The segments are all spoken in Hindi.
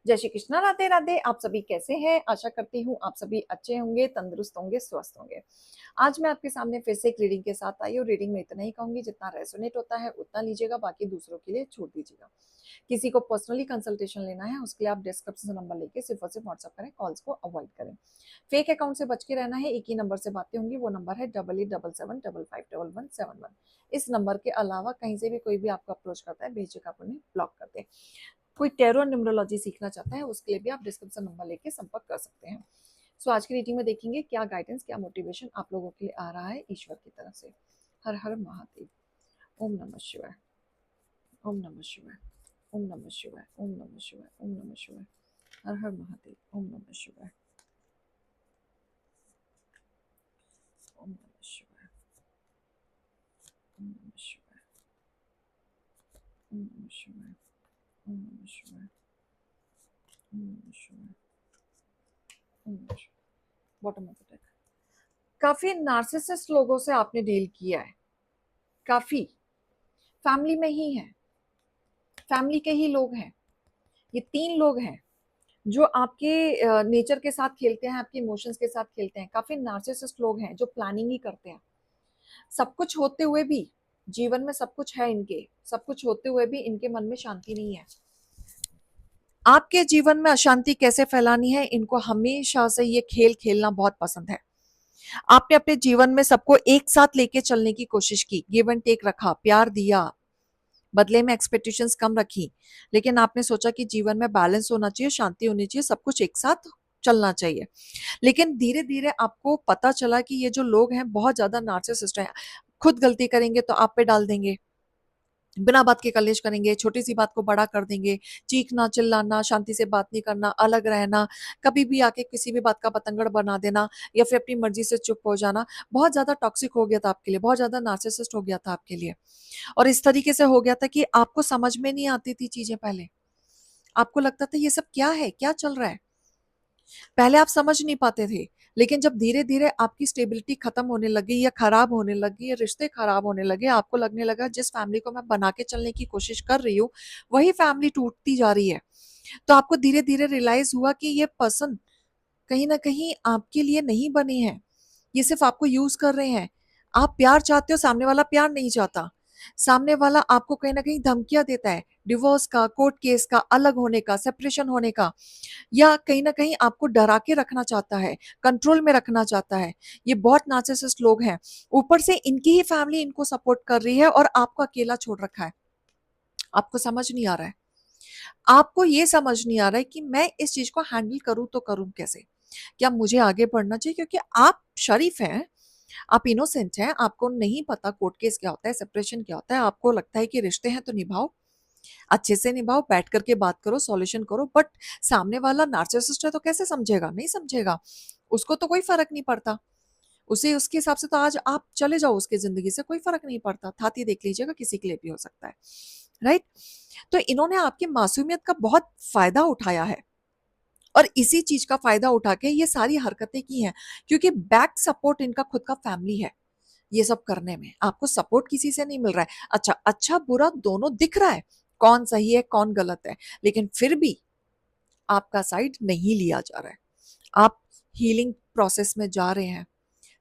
जय श्री कृष्णा, राधे राधे। आप सभी कैसे हैं? आशा करती हूँ आप सभी अच्छे होंगे, तंदुरुस्त होंगे, स्वस्थ होंगे। आज मैं आपके सामने फिर से एक रीडिंग के साथ आई हूँ। रीडिंग में इतना ही कहूंगी, जितना रेजोनेट होता है उतना लीजिएगा, बाकी दूसरों के लिए छोड़ दीजिएगा। किसी को पर्सनली कंसल्टेशन लेना है उसके लिए आप डिस्क्रिप्शन नंबर लेके सिर्फ और सिर्फ व्हाट्सअप करें, कॉल्स को अवॉइड करें। फेक अकाउंट से बच के रहना है। एक ही नंबर से बातें होंगी, वो नंबर है 8877755171। इस नंबर के अलावा कहीं से भी कोई भी आपको अप्रोच करता है, बेझिझक आप उन्हें ब्लॉक कर दें। कोई टेरो न्यूमरोलॉजी सीखना चाहता है उसके लिए भी आप डिस्क्रिप्शन नंबर लेके संपर्क कर सकते हैं। सो आज की रीडिंग में देखेंगे क्या गाइडेंस, क्या मोटिवेशन आप लोगों के लिए आ रहा है ईश्वर की तरफ से। हर हर महादेव। ओम नमः शिवाय। ओम नमः शिवाय। ओम नमः शिवाय। ओम नमः शिवाय। ओम नमः शिवाय। हर हर महादेव। ओम नमः शिवाय। ओम नमः शिवाय। ओम नमः शिवाय। ओम नमः शिवाय। ओम नमः शिवाय। ओम नमः शिवाय। ओम नमः शिवाय। Bottom of the deck. काफी नार्सिसिस्ट लोगों से आपने डील किया है। काफी फैमिली में ही है, फैमिली के ही लोग हैं। ये 3 लोग हैं जो आपके नेचर के साथ खेलते हैं, आपके इमोशंस के साथ खेलते हैं। काफी नार्सिसिस्ट लोग हैं जो प्लानिंग ही करते हैं। सब कुछ होते हुए भी, जीवन में सब कुछ है इनके, सब कुछ होते हुए भी इनके मन में शांति नहीं है। आपके जीवन में अशांति कैसे फैलानी है, इनको हमेशा से ये खेल खेलना बहुत पसंद है। आपने अपने जीवन में सबको एक साथ लेके चलने की कोशिश की, गिव एंड टेक रखा, प्यार दिया, बदले में एक्सपेक्टेशंस कम रखी, लेकिन आपने सोचा कि जीवन में बैलेंस होना चाहिए, शांति होनी चाहिए, सब कुछ एक साथ चलना चाहिए। लेकिन धीरे धीरे आपको पता चला कि ये जो लोग हैं बहुत ज्यादा नार्सिसिस्ट हैं। खुद गलती करेंगे तो आप पे डाल देंगे, बिना बात के कलेश करेंगे, छोटी सी बात को बड़ा कर देंगे, चीखना चिल्लाना, शांति से बात नहीं करना, अलग रहना, कभी भी आके किसी भी बात का बतंगड़ बना देना या फिर अपनी मर्जी से चुप हो जाना। बहुत ज्यादा टॉक्सिक हो गया था आपके लिए, बहुत ज्यादा नार्सिसिस्ट हो गया था आपके लिए। और इस तरीके से हो गया था कि आपको समझ में नहीं आती थी चीजें। पहले आपको लगता था ये सब क्या है, क्या चल रहा है। पहले आप समझ नहीं पाते थे, लेकिन जब धीरे धीरे आपकी स्टेबिलिटी खत्म होने लगी या खराब होने लगी या रिश्ते खराब होने लगे, आपको लगने लगा जिस फैमिली को मैं बना के चलने की कोशिश कर रही हूँ वही फैमिली टूटती जा रही है। तो आपको धीरे धीरे रियलाइज हुआ कि ये पर्सन कहीं ना कहीं आपके लिए नहीं बने हैं, ये सिर्फ आपको यूज कर रहे हैं। आप प्यार चाहते हो, सामने वाला प्यार नहीं चाहता। सामने वाला आपको कहीं ना कहीं धमकियां देता है, डिवोर्स का, कोर्ट केस का, अलग होने का, सेपरेशन होने का, या कहीं ना कहीं आपको डरा के रखना चाहता है, कंट्रोल में रखना चाहता है। ये बहुत नार्सिसिस्ट लोग हैं। ऊपर से इनकी ही फैमिली इनको सपोर्ट कर रही है और आपको अकेला छोड़ रखा है। आपको समझ नहीं आ रहा है, आपको ये समझ नहीं आ रहा है कि मैं इस चीज को हैंडल करूं तो करूं कैसे। क्या मुझे आगे बढ़ना चाहिए? क्योंकि आप शरीफ हैं, आप इनोसेंट हैं, आपको नहीं पता कोर्ट केस क्या होता है, सेपरेशन क्या होता है। आपको लगता है कि रिश्ते हैं तो निभाओ, अच्छे से निभाओ, बैठ करके बात करो, सॉल्यूशन करो। बट सामने वाला नार्सिसिस्ट है तो कैसे समझेगा? नहीं समझेगा। उसको तो कोई फर्क नहीं पड़ता। उसे उसके हिसाब से तो आज आप चले जाओ उसकी जिंदगी से, कोई फर्क नहीं पड़ता। थाती देख लीजिएगा, किसी के लिए भी हो सकता है। राइट? तो इन्होंने आपकी मासूमियत का बहुत फायदा उठाया है और इसी चीज का फायदा उठा के ये सारी हरकतें की हैं, क्योंकि बैक सपोर्ट इनका खुद का फैमिली है। ये सब करने में आपको सपोर्ट किसी से नहीं मिल रहा है। अच्छा, अच्छा बुरा दोनों दिख रहा है, कौन सही है कौन गलत है, लेकिन फिर भी आपका साइड नहीं लिया जा रहा है। आप हीलिंग प्रोसेस में जा रहे हैं,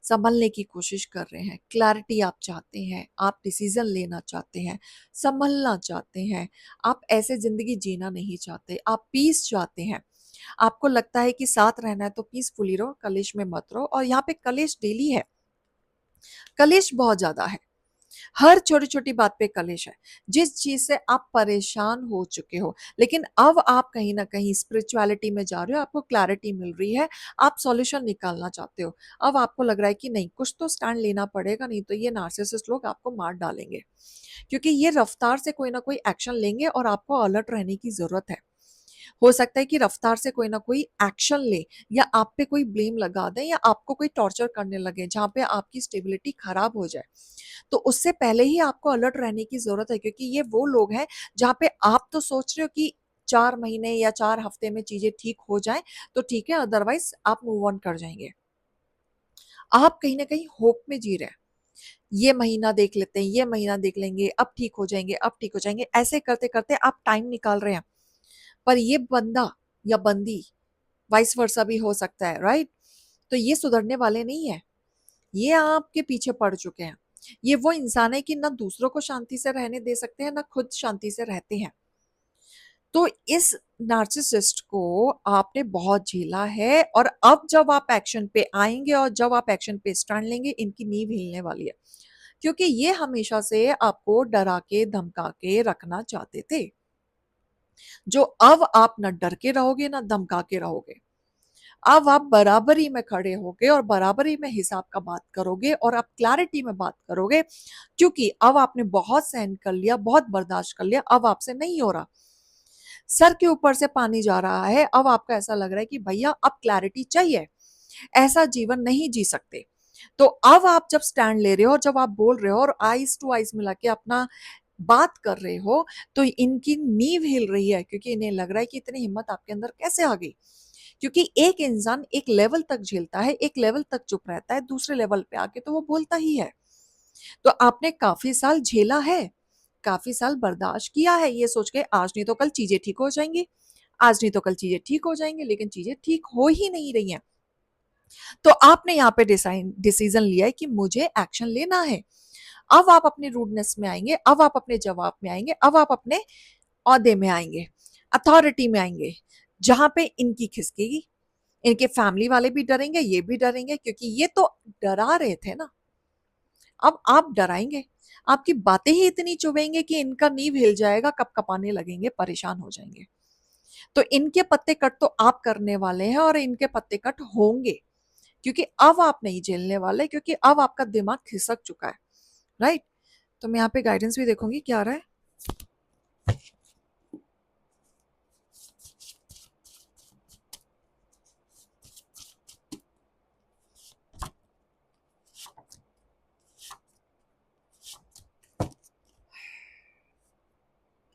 संभलने की कोशिश कर रहे हैं, क्लैरिटी आप चाहते हैं, आप डिसीजन लेना चाहते हैं, संभलना चाहते हैं। आप ऐसे जिंदगी जीना नहीं चाहते, आप पीस चाहते हैं। आपको लगता है कि साथ रहना है तो पीसफुली रहो, कलेश में मत रहो। और यहाँ पे कलेश डेली है, कलेश बहुत ज्यादा है, हर छोटी छोटी बात पे कलेश है। जिस चीज से आप परेशान हो चुके हो, लेकिन अब आप कहीं ना कहीं स्पिरिचुअलिटी में जा रहे हो, आपको क्लैरिटी मिल रही है, आप सॉल्यूशन निकालना चाहते हो। अब आपको लग रहा है कि नहीं, कुछ तो स्टैंड लेना पड़ेगा, नहीं तो ये नार्सिसिस्ट लोग आपको मार डालेंगे। क्योंकि ये रफ्तार से कोई ना कोई एक्शन लेंगे और आपको अलर्ट रहने की जरूरत है। हो सकता है कि रफ्तार से कोई ना कोई एक्शन ले, या आप पे कोई ब्लेम लगा दें, या आपको कोई टॉर्चर करने लगे जहां पे आपकी स्टेबिलिटी खराब हो जाए। तो उससे पहले ही आपको अलर्ट रहने की जरूरत है, क्योंकि ये वो लोग हैं जहां पे आप तो सोच रहे हो कि 4 महीने या 4 हफ्ते में चीजें ठीक हो जाएं तो ठीक है, अदरवाइज आप मूव ऑन कर जाएंगे। आप कहीं ना कहीं होप में जी रहे हैं, ये महीना देख लेते हैं, ये महीना देख लेंगे, अब ठीक हो जाएंगे, अब ठीक हो जाएंगे, ऐसे करते करते आप टाइम निकाल रहे हैं। पर ये बंदा या बंदी, वाइस वर्सा भी हो सकता है, राइट? तो ये सुधरने वाले नहीं है, ये आपके पीछे पड़ चुके हैं। ये वो इंसान है कि ना दूसरों को शांति से रहने दे सकते हैं, ना खुद शांति से रहते हैं। तो इस नार्सिसिस्ट को आपने बहुत झेला है, और अब जब आप एक्शन पे आएंगे और जब आप एक्शन पे स्टैंड लेंगे, इनकी नींव हिलने वाली है, क्योंकि ये हमेशा से आपको डरा के धमका के रखना चाहते थे, जो अब आप न डर के रहोगे ना धमका के रहोगे। अब आप बराबरी में खड़े होगे और बराबरी में हिसाब का बात करोगे, और आप क्लैरिटी में बात करोगे, क्योंकि अब आपने बहुत सहन कर लिया, बहुत बर्दाश्त कर लिया, अब आपसे नहीं हो रहा, सर के ऊपर से पानी जा रहा है। अब आपका ऐसा लग रहा है कि भैया अब क्लैरिटी चाहिए, ऐसा जीवन नहीं जी सकते। तो अब आप जब स्टैंड ले रहे हो और जब आप बोल रहे हो और आइज टू आइज मिला के अपना बात कर रहे हो, तो इनकी नींव हिल रही है, क्योंकि इन्हें लग रहा है कि इतनी हिम्मत आपके अंदर कैसे आ गई। क्योंकि एक इंसान एक लेवल तक झेलता है, एक लेवल तक चुप रहता है, दूसरे लेवल पे आके तो वो बोलता ही है। तो आपने काफी साल झेला है, काफी साल बर्दाश्त किया है, ये सोच के आज नहीं तो कल चीजें ठीक हो जाएंगी, आज नहीं तो कल चीजें ठीक हो जाएंगी, लेकिन चीजें ठीक हो ही नहीं रही हैं। तो आपने यहाँ पे डिसीजन लिया है कि मुझे एक्शन लेना है। अब आप अपने रूडनेस में आएंगे, अब आप अपने जवाब में आएंगे, अब आप अपने औहदे में आएंगे, अथॉरिटी में आएंगे, जहां पे इनकी खिसकेगी। इनके फैमिली वाले भी डरेंगे, ये भी डरेंगे, क्योंकि ये तो डरा रहे थे ना, अब आप डराएंगे, आपकी बातें ही इतनी चुभेंगे कि इनका नींव हिल जाएगा, कप कपाने लगेंगे, परेशान हो जाएंगे। तो इनके पत्ते कट तो आप करने वाले हैं, और इनके पत्ते कट होंगे, क्योंकि अब आप नहीं झेलने वाले, क्योंकि अब आपका दिमाग खिसक चुका है, राइट? तो मैं यहाँ पे गाइडेंस भी देखूंगी क्या आ रहा है।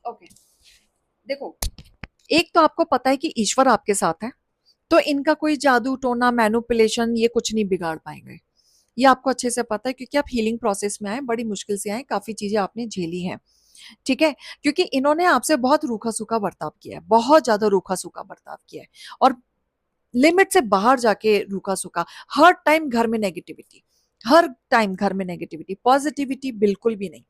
ओके, देखो, एक तो आपको पता है कि ईश्वर आपके साथ है, तो इनका कोई जादू टोना मैनुपुलेशन ये कुछ नहीं बिगाड़ पाएंगे। ये आपको अच्छे से पता है, क्योंकि आप हीलिंग प्रोसेस में आए, बड़ी मुश्किल से आए, काफी चीजें आपने झेली हैं, ठीक है? क्योंकि इन्होंने आपसे बहुत रूखा सूखा बर्ताव किया है, बहुत ज्यादा रूखा सूखा बर्ताव किया है, और लिमिट से बाहर जाके रूखा सूखा। हर टाइम घर में नेगेटिविटी, हर टाइम घर में नेगेटिविटी, पॉजिटिविटी बिल्कुल भी नहीं।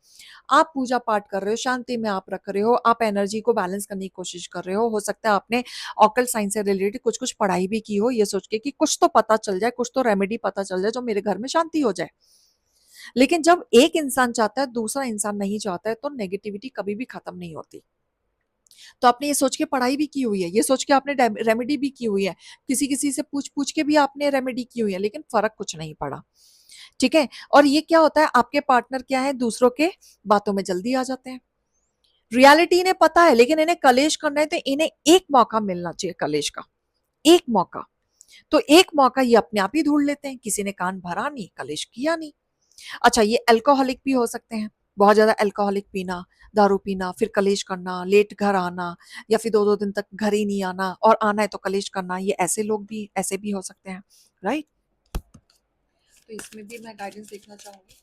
आप पूजा पाठ कर रहे हो, शांति में आप रख रहे हो, आप एनर्जी को बैलेंस करने की कोशिश कर रहे हो सकता है आपने ऑकल्ट साइंस से रिलेटेड कुछ कुछ पढ़ाई भी की हो, ये सोच के कि कुछ तो पता चल जाए, कुछ तो रेमेडी पता चल जाए जो मेरे घर में शांति हो जाए। लेकिन जब एक इंसान चाहता है, दूसरा इंसान नहीं चाहता है, तो नेगेटिविटी कभी भी खत्म नहीं होती। तो आपने ये सोच के पढ़ाई भी की हुई है, ये सोच के आपने रेमेडी भी की हुई है, किसी किसी से पूछ पूछ के भी आपने रेमेडी की हुई है, लेकिन फर्क कुछ नहीं पड़ा, ठीक है? और ये क्या होता है, आपके पार्टनर क्या है, दूसरों के बातों में जल्दी आ जाते हैं। रियलिटी इन्हें पता है, लेकिन इन्हें कलेश करना है, तो इन्हें एक मौका मिलना चाहिए कलेश का, एक मौका। तो एक मौका ये अपने आप ही ढूंढ लेते हैं, किसी ने कान भरा नहीं, कलेश किया नहीं। अच्छा, ये अल्कोहलिक भी हो सकते हैं, बहुत ज्यादा अल्कोहलिक पीना, दारू पीना, फिर कलेश करना, लेट घर आना, या फिर दो दो दिन तक घर ही नहीं आना, और आना है तो कलेश करना, ये ऐसे लोग भी ऐसे भी हो सकते हैं, राइट? तो इसमें भी मैं गाइडेंस देखना चाहूंगी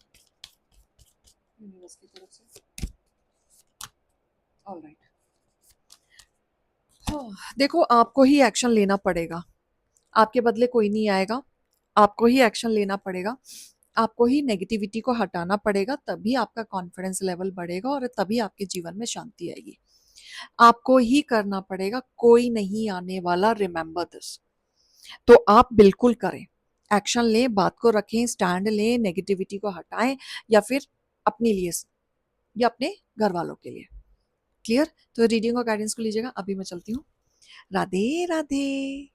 यूनिवर्स की तरफ से। ऑलराइट, हाँ, देखो, आपको ही एक्शन लेना पड़ेगा, आपके बदले कोई नहीं आएगा, आपको ही एक्शन लेना पड़ेगा, आपको ही नेगेटिविटी को हटाना पड़ेगा, तभी आपका कॉन्फिडेंस लेवल बढ़ेगा और तभी आपके जीवन में शांति आएगी। आपको ही करना पड़ेगा, कोई नहीं आने वाला, रिमेंबर दिस। तो आप बिल्कुल करें, एक्शन लें, बात को रखें, स्टैंड लें, नेगेटिविटी को हटाएं, या फिर अपने लिए या अपने घर वालों के लिए। क्लियर? तो रीडिंग और गाइडेंस को लीजिएगा, अभी मैं चलती हूँ। राधे राधे।